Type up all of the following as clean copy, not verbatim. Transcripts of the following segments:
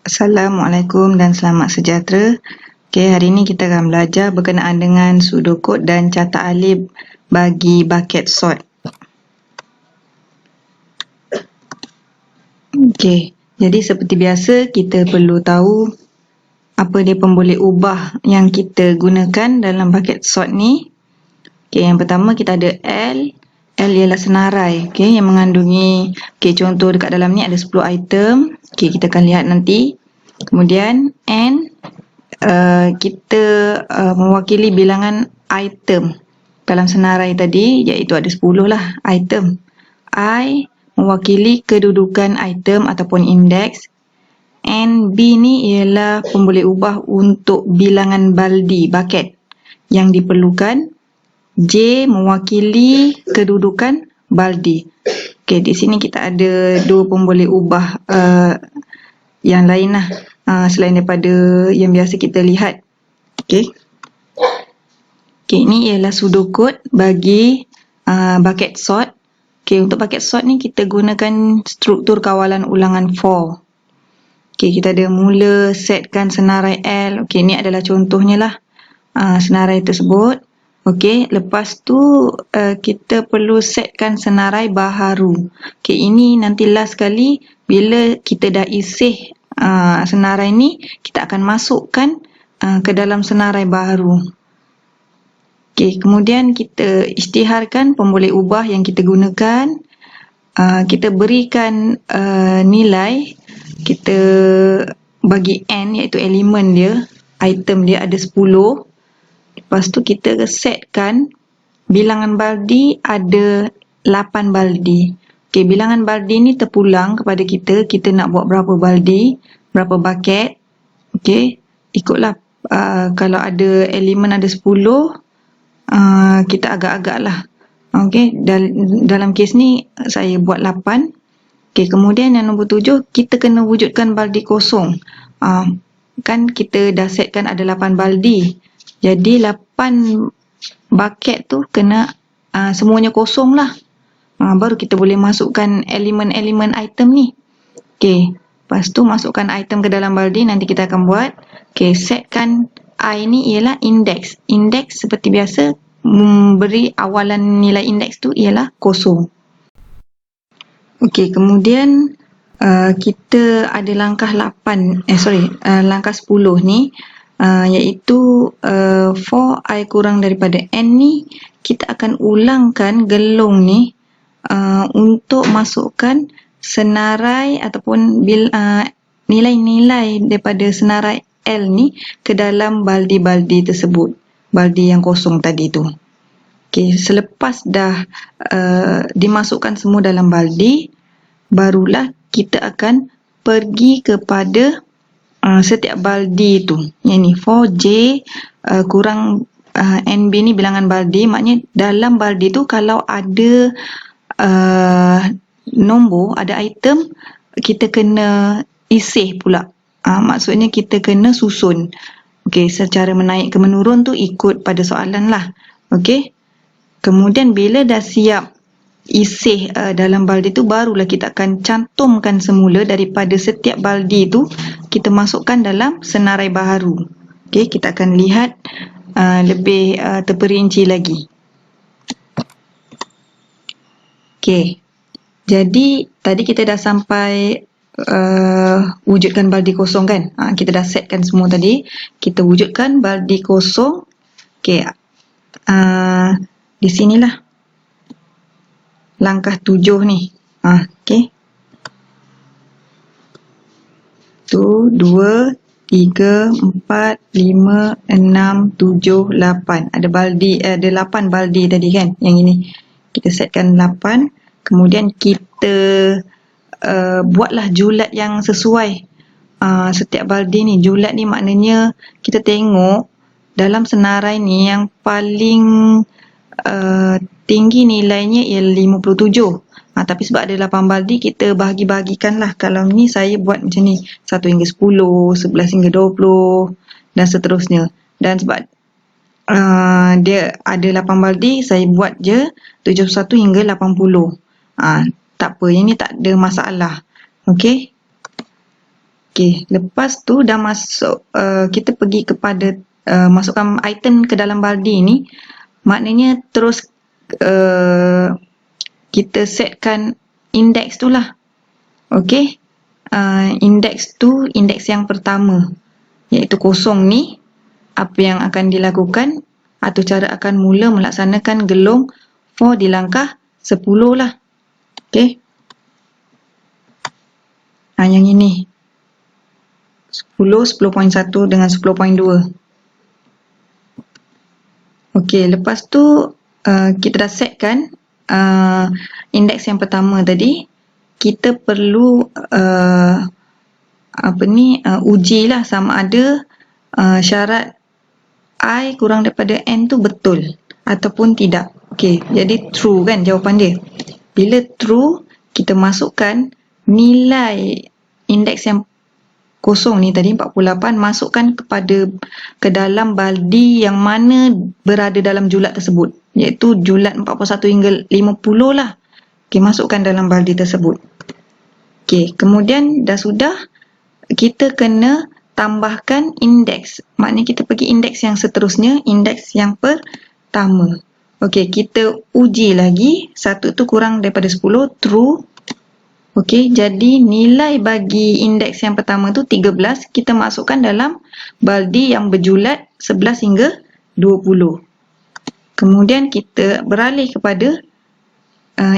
Assalamualaikum dan selamat sejahtera. Okey, hari ini kita akan belajar berkenaan dengan pseudocode dan catat alif bagi bucket sort. Okey, jadi seperti biasa kita perlu tahu apa dia pemboleh ubah yang kita gunakan dalam bucket sort ni. Okey, yang pertama kita ada L. L ialah senarai, okey, yang mengandungi, okey, contoh dekat dalam ni ada 10 item. Okey, kita akan lihat nanti. Kemudian N, kita mewakili bilangan item dalam senarai tadi, iaitu ada 10 lah item. I mewakili kedudukan item ataupun indeks. And B ni ialah pemboleh ubah untuk bilangan baldi, bucket yang diperlukan. J mewakili kedudukan baldi. Okey, di sini kita ada dua pemboleh ubah yang lain lah, selain daripada yang biasa kita lihat. Okey. Okey, ini ialah pseudocode bagi bucket sort. Okey, untuk bucket sort ni kita gunakan struktur kawalan ulangan for. Okey, kita ada mula setkan senarai L. Okey, ini adalah contohnya lah senarai tersebut. Okey, lepas tu kita perlu setkan senarai baharu. Okey, ini nanti last kali bila kita dah isi senarai ni, kita akan masukkan ke dalam senarai baharu. Okey, kemudian kita isytiharkan pemboleh ubah yang kita gunakan. Kita berikan nilai, kita bagi N iaitu elemen dia, item dia ada 10. Lepas tu kita setkan bilangan baldi ada 8 baldi. Okey, bilangan baldi ni terpulang kepada kita nak buat berapa baldi, berapa bucket. Okey, ikutlah kalau ada elemen ada 10, kita agak-agak lah. Okey, dalam kes ni saya buat 8. Okey, kemudian yang nombor 7, kita kena wujudkan baldi kosong. Kan kita dah setkan ada 8 baldi. Jadi 8 bucket tu kena semuanya kosong lah. Baru kita boleh masukkan elemen-elemen item ni. Okey, lepas tu masukkan item ke dalam baldi, nanti kita akan buat. Okey, setkan I ni ialah indeks. Indeks seperti biasa memberi awalan nilai indeks tu ialah kosong. Okey, kemudian kita ada langkah 8, langkah 10 ni. Iaitu for I kurang daripada N ni, kita akan ulangkan gelung ni untuk masukkan senarai ataupun nilai-nilai daripada senarai L ni ke dalam baldi-baldi tersebut, baldi yang kosong tadi tu. Okey, selepas dah dimasukkan semua dalam baldi, barulah kita akan pergi kepada setiap baldi tu. Yang ni 4J kurang NB ni bilangan baldi, maknanya dalam baldi tu kalau ada nombor, ada item, kita kena isih pula. Maksudnya kita kena susun. Okey, secara menaik ke menurun tu ikut pada soalan lah. Okey. Kemudian bila dah siap isih dalam baldi tu, barulah kita akan cantumkan semula daripada setiap baldi tu, kita masukkan dalam senarai baharu. Okey, kita akan lihat lebih terperinci lagi. Okey, jadi tadi kita dah sampai wujudkan baldi kosong kan. Kita dah setkan semua tadi, kita wujudkan baldi kosong. Okey, di sinilah langkah 7 ni. Okey. 1, 2, 3, 4, 5, 6, 7, 8. Ada 8 baldi tadi kan, yang ini. Kita setkan 8. Kemudian kita buatlah julat yang sesuai setiap baldi ni. Julat ni maknanya kita tengok dalam senarai ni yang paling tinggi nilainya ialah 57. Tapi sebab ada 8 baldi, kita bahagi-bahagikan lah. Kalau ni saya buat macam ni, 1 hingga 10, 11 hingga 20 dan seterusnya. Dan sebab dia ada 8 baldi, saya buat je 71 hingga 80. Tak apa, yang ni tak ada masalah. Okey. Okey, lepas tu dah masuk, kita pergi kepada masukkan item ke dalam baldi ni, maknanya terus kita setkan indeks tu lah. Okey, indeks tu indeks yang pertama, iaitu kosong ni. Apa yang akan dilakukan atau cara akan mula melaksanakan gelong for di langkah 10 lah. Okey. Yang ini 10, 10.1 dengan 10.2. Okey, lepas tu kita dah setkan indeks yang pertama tadi. Kita perlu ujilah sama ada syarat I kurang daripada N tu betul ataupun tidak. Okey, jadi true kan jawapan dia. Bila true, kita masukkan nilai indeks yang kosong ni tadi 48, masukkan ke dalam baldi yang mana berada dalam julat tersebut, iaitu julat 41 hingga 50 lah. Okey, masukkan dalam baldi tersebut. Okey, kemudian dah sudah, kita kena tambahkan indeks. Maknanya kita pergi indeks yang seterusnya, indeks yang pertama. Okey, kita uji lagi. 1 tu kurang daripada 10, true. Okey, jadi nilai bagi indeks yang pertama tu 13, kita masukkan dalam baldi yang berjulat 11 hingga 20. Kemudian kita beralih kepada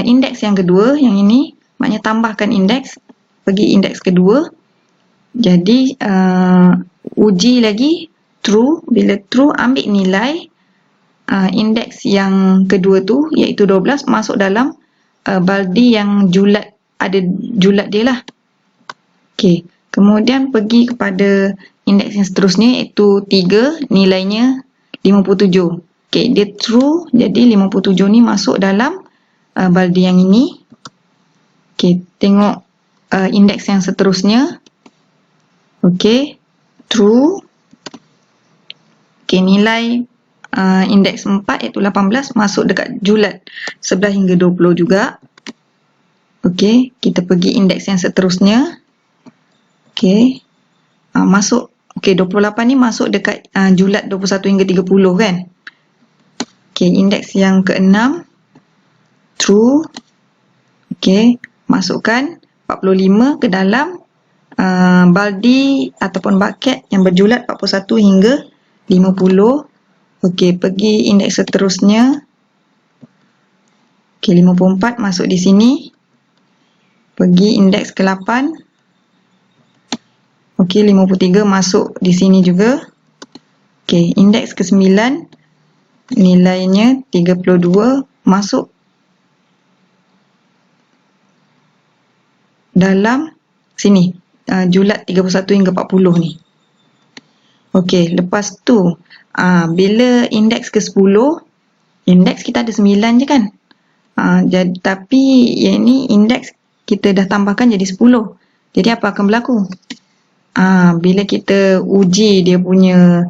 indeks yang kedua, yang ini. Maknanya tambahkan indeks, pergi indeks kedua. Jadi uji lagi, true. Bila true, ambil nilai indeks yang kedua tu, iaitu 12, masuk dalam baldi yang julat, ada julat dia lah. Okey, kemudian pergi kepada indeks yang seterusnya, iaitu 3, nilainya 57. Okey, dia true, jadi 57 ni masuk dalam baldi yang ini. Okey, tengok indeks yang seterusnya. Okey, true. Okey, nilai indeks 4 iaitu 18 masuk dekat julat 11 hingga 20 juga. Okey, kita pergi indeks yang seterusnya. Okey, masuk. Okey, 28 ni masuk dekat julat 21 hingga 30 kan. Okey, indeks yang ke-6, true. Okey, masukkan 45 ke dalam baldi ataupun bucket yang berjulat 41 hingga 50. Okey, pergi indeks seterusnya. Okey, 54 masuk di sini. Pergi indeks ke-8. Okey, 53 masuk di sini juga. Okey, indeks ke-9 nilainya 32 masuk dalam sini, julat 31 hingga 40 ni. Okey, lepas tu bila indeks ke-10, indeks kita ada 9 je kan. Tapi yang ni indeks kita dah tambahkan jadi 10. Jadi apa akan berlaku? Bila kita uji dia punya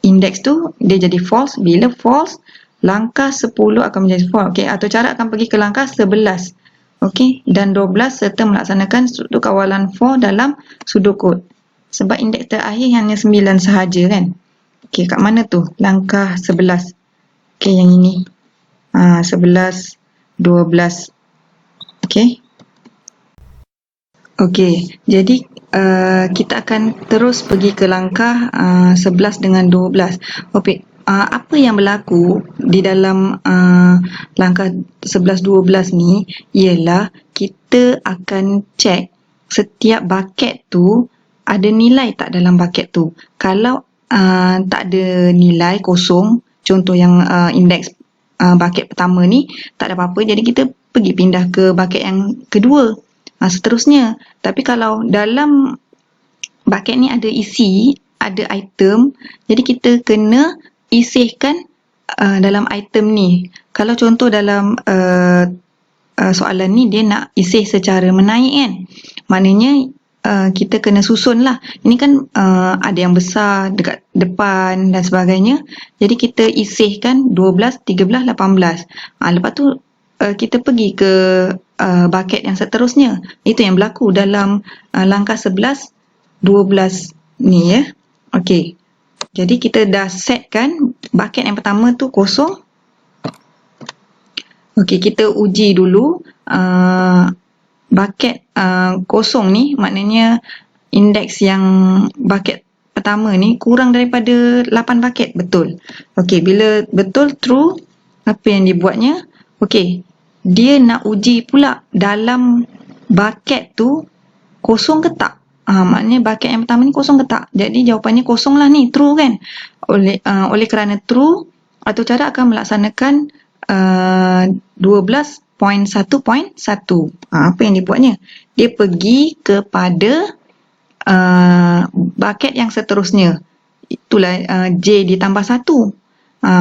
indeks tu, dia jadi false. Bila false, langkah 10 akan menjadi false. Okey, atau cara akan pergi ke langkah 11. Okey, dan 12 serta melaksanakan struktur kawalan for dalam pseudocode. Sebab indeks terakhir hanya 9 sahaja kan. Okey, kat mana tu? Langkah 11. Okey, yang ini. 11, 12. Okey. Okey, jadi kita akan terus pergi ke langkah 11 dengan 12. Okey, apa yang berlaku di dalam langkah 11-12 ni ialah kita akan cek setiap bucket tu ada nilai tak dalam bucket tu. Kalau tak ada nilai, kosong, contoh yang indeks bucket pertama ni tak ada apa-apa, jadi kita pergi pindah ke bucket yang kedua. Seterusnya. Tapi kalau dalam bucket ni ada isi, ada item, jadi kita kena isihkan dalam item ni. Kalau contoh dalam soalan ni dia nak isih secara menaik kan. Maknanya kita kena susun lah. Ini kan ada yang besar dekat depan dan sebagainya. Jadi kita isihkan 12, 13, 18. Lepas tu kita pergi ke bucket yang seterusnya. Itu yang berlaku dalam langkah 11, 12 ni ya. Okey. Jadi kita dah setkan bucket yang pertama tu kosong. Okey, kita uji dulu bucket kosong ni, maknanya indeks yang bucket pertama ni kurang daripada 8 bucket, betul. Okey, bila betul true, apa yang dibuatnya? Okey, dia nak uji pula dalam bucket tu kosong ke tak. Maknanya bucket yang pertama ni kosong ke tak. Jadi jawapannya kosong lah ni, true kan. Oleh kerana true, atau cara akan melaksanakan 12.1.1. Apa yang dibuatnya? Dia pergi kepada bucket yang seterusnya. Itulah J ditambah 1.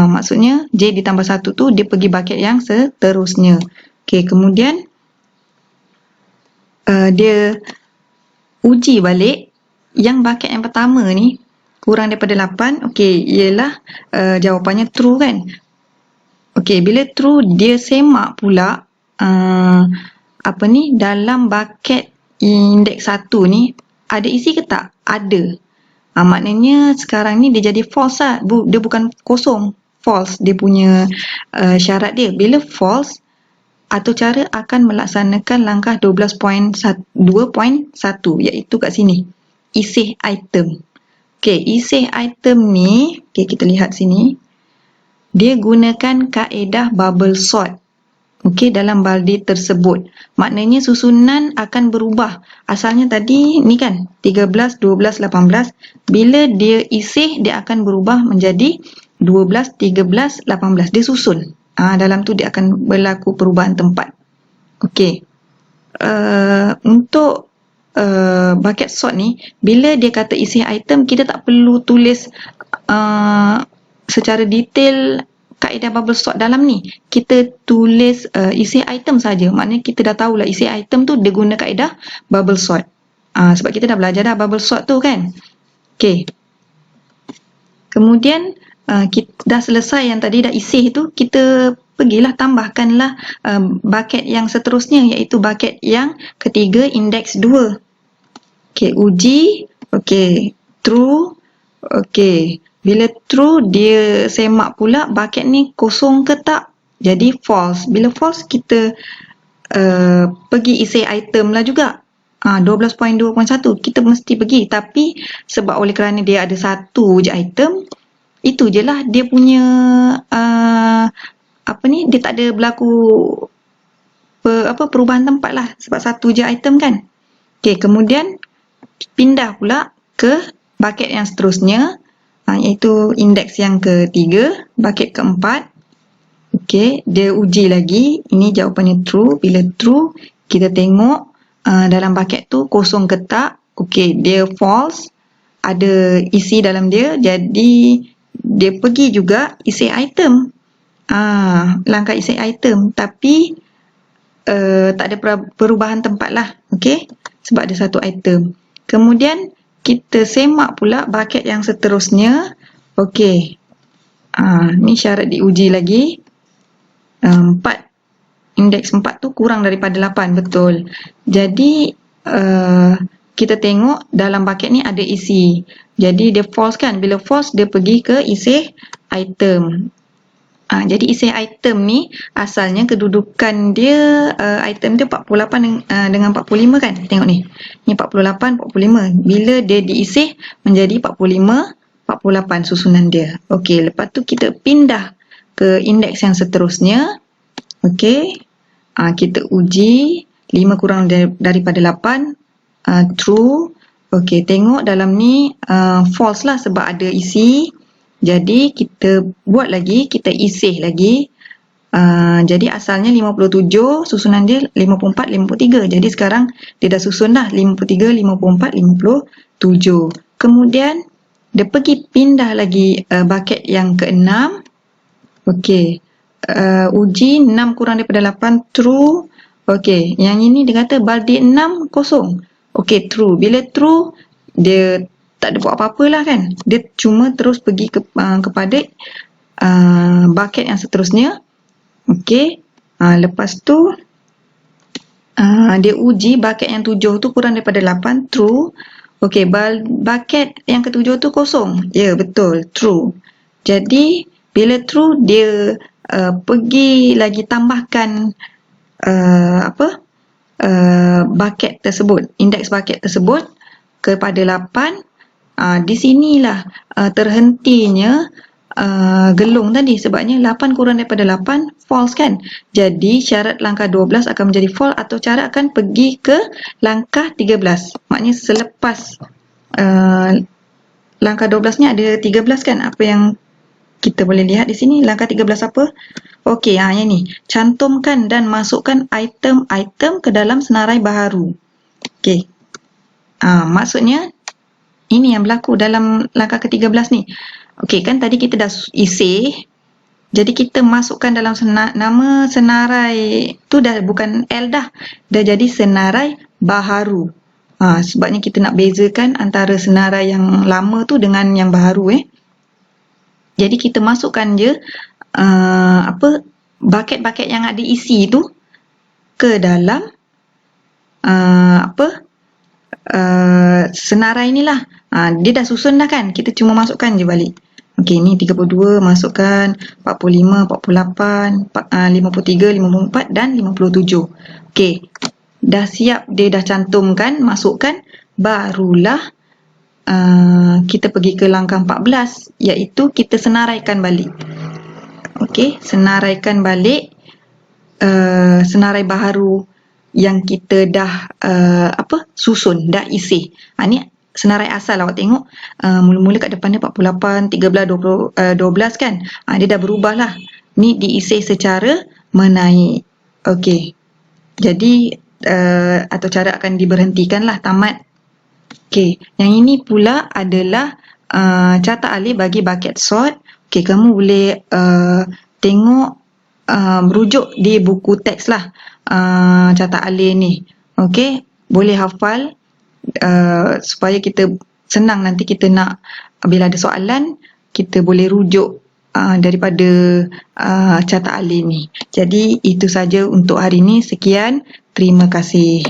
Maksudnya J ditambah 1 tu dia pergi bucket yang seterusnya. Okey, kemudian dia uji balik yang bucket yang pertama ni kurang daripada 8. Okey, ialah jawapannya true kan. Okey, bila true dia semak pula dalam bucket indeks 1 ni ada isi ke tak? Ada. Maknanya sekarang ni dia jadi false lah. Dia bukan kosong. False dia punya syarat dia. Bila false, atau cara akan melaksanakan langkah 12.2.1 iaitu kat sini. Isih item. Okey, isih item ni, okey, kita lihat sini. Dia gunakan kaedah bubble sort. Okey, dalam baldi tersebut. Maknanya susunan akan berubah. Asalnya tadi ni kan 13, 12, 18. Bila dia isih, dia akan berubah menjadi 12, 13, 18. Dia susun. Dalam tu dia akan berlaku perubahan tempat. Okey. Untuk bucket sort ni, bila dia kata isi item, kita tak perlu tulis secara detail kaedah bubble sort dalam ni. Kita tulis isi item saja. Maknanya kita dah tahulah isi item tu dia guna kaedah bubble sort. Sebab kita dah belajar dah bubble sort tu kan. Okey. Kemudian kita dah selesai yang tadi dah isih tu, kita pergilah tambahkanlah bucket yang seterusnya iaitu bucket yang ketiga indeks 2. Okey, uji. Okey, true. Okey, bila true dia semak pula bucket ni kosong ke tak. Jadi false. Bila false kita pergi isi item lah juga. 12.2.1 kita mesti pergi, tapi sebab oleh kerana dia ada satu je item, itu je lah dia punya dia tak ada berlaku perubahan tempat lah sebab satu je item kan. Okey, kemudian pindah pula ke bucket yang seterusnya iaitu indeks yang ketiga, bucket keempat. Okey, dia uji lagi. Ini jawapannya true. Bila true, kita tengok dalam bucket tu kosong ke tak. Okey, dia false. Ada isi dalam dia. Jadi dia pergi juga isi item. Langkah isi item. Tapi tak ada perubahan tempat lah. Okey, sebab ada satu item. Kemudian kita semak pula bucket yang seterusnya. Okey, ni syarat diuji lagi. 4, indeks 4 tu kurang daripada 8, betul. Jadi kita tengok dalam bucket ni ada isi. Jadi dia false kan. Bila false dia pergi ke isi item. Jadi isi item ni asalnya kedudukan dia item dia 48 dengan 45 kan. Tengok ni. Ni 48, 45. Bila dia diisi menjadi 45, 48 susunan dia. Okey, lepas tu kita pindah ke indeks yang seterusnya. Okey. Kita uji 5 kurang daripada 8. True. Okey, tengok dalam ni false lah sebab ada isi. Jadi kita buat lagi, kita isih lagi. Jadi asalnya 57, susunan dia 54, 53. Jadi sekarang dia dah susun dah 53, 54, 57. Kemudian dia pergi pindah lagi bucket yang ke-6. Okey. Uji 6 kurang daripada 8, true. Okey, yang ini dia kata baldi 6 kosong. Okey, true. Bila true, dia tak ada buat apa-apa lah kan. Dia cuma terus pergi kepada bucket yang seterusnya. Okey. Lepas tu dia uji bucket yang 7 tu kurang daripada 8, true. Okey, bucket yang ketujuh tu kosong. Ya, betul, true. Jadi bila true, dia pergi lagi tambahkan bucket tersebut, indeks bucket tersebut kepada 8. Di sinilah terhentinya gelung tadi, sebabnya 8 kurang daripada 8 false kan. Jadi syarat langkah 12 akan menjadi false, atau cara akan pergi ke langkah 13. Maknanya selepas langkah 12 ni ada 13 kan. Apa yang kita boleh lihat di sini, langkah 13 apa? Okey, yang ni, cantumkan dan masukkan item-item ke dalam senarai baharu. Okey. Maksudnya ini yang berlaku dalam langkah ke-13 ni. Okey, kan tadi kita dah isi. Jadi kita masukkan dalam nama senarai tu dah bukan L dah. Dah jadi senarai baharu. Sebabnya kita nak bezakan antara senarai yang lama tu dengan yang baharu Jadi kita masukkan je bucket-bucket yang ada isi tu ke dalam senarai ni lah. Dia dah susun dah kan, kita cuma masukkan je balik. Okey, ni 32 masukkan, 45, 48, 53, 54 dan 57. Okey, dah siap, dia dah cantumkan, masukkan, barulah kita pergi ke langkah 14, iaitu kita senaraikan balik. Okey, senaraikan balik senarai baharu yang kita dah susun, dah isi. Ni senarai asal, awak tengok mula-mula kat depan dia 48, 13, 12 kan. Dia dah berubah lah. Ni diisi secara menaik. Okey, jadi atau cara akan diberhentikan lah, tamat. Okey, yang ini pula adalah carta alih bagi bucket sort. Okey, kamu boleh tengok merujuk di buku teks lah carta alih ni. Okey, boleh hafal supaya kita senang nanti kita nak, bila ada soalan kita boleh rujuk daripada carta alih ni. Jadi itu saja untuk hari ini. Sekian, terima kasih.